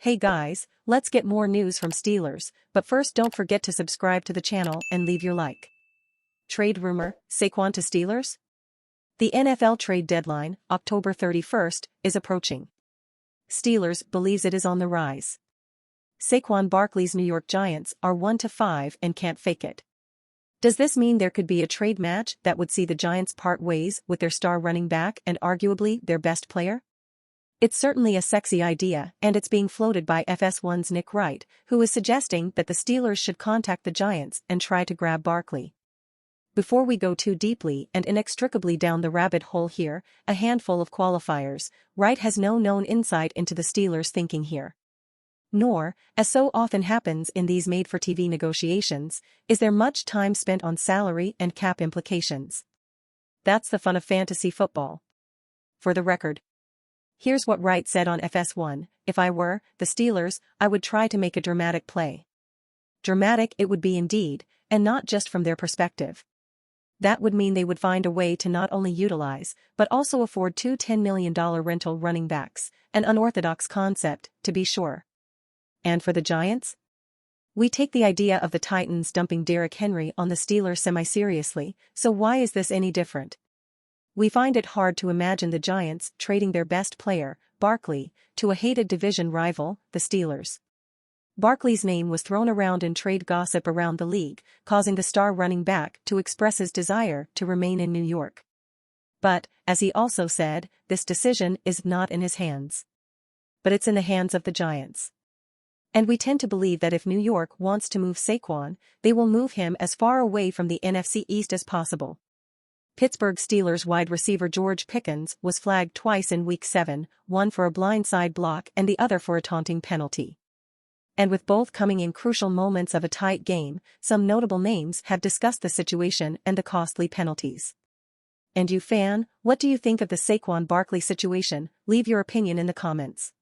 Hey guys, let's get more news from Steelers, but first don't forget to subscribe to the channel and leave your like. Trade rumor, Saquon to Steelers? The NFL trade deadline, October 31st, is approaching. Steelers believes it is on the rise. Saquon Barkley's New York Giants are 1-5 and can't fake it. Does this mean there could be a trade match that would see the Giants part ways with their star running back and arguably their best player? It's certainly a sexy idea, and it's being floated by FS1's Nick Wright, who is suggesting that the Steelers should contact the Giants and try to grab Barkley. Before we go too deeply and inextricably down the rabbit hole here, a handful of qualifiers. Wright has no known insight into the Steelers' thinking here. Nor, as so often happens in these made-for-TV negotiations, is there much time spent on salary and cap implications. That's the fun of fantasy football. For the record, here's what Wright said on FS1, "If I were the Steelers, I would try to make a dramatic play." Dramatic it would be indeed, and not just from their perspective. That would mean they would find a way to not only utilize, but also afford two $10 million rental running backs, an unorthodox concept, to be sure. And for the Giants? We take the idea of the Titans dumping Derrick Henry on the Steelers semi-seriously, so why is this any different? We find it hard to imagine the Giants trading their best player, Barkley, to a hated division rival, the Steelers. Barkley's name was thrown around in trade gossip around the league, causing the star running back to express his desire to remain in New York. But, as he also said, this decision is not in his hands. But it's in the hands of the Giants. And we tend to believe that if New York wants to move Saquon, they will move him as far away from the NFC East as possible. Pittsburgh Steelers wide receiver George Pickens was flagged twice in Week 7, one for a blindside block and the other for a taunting penalty. And with both coming in crucial moments of a tight game, some notable names have discussed the situation and the costly penalties. And you fan, what do you think of the Saquon Barkley situation? Leave your opinion in the comments.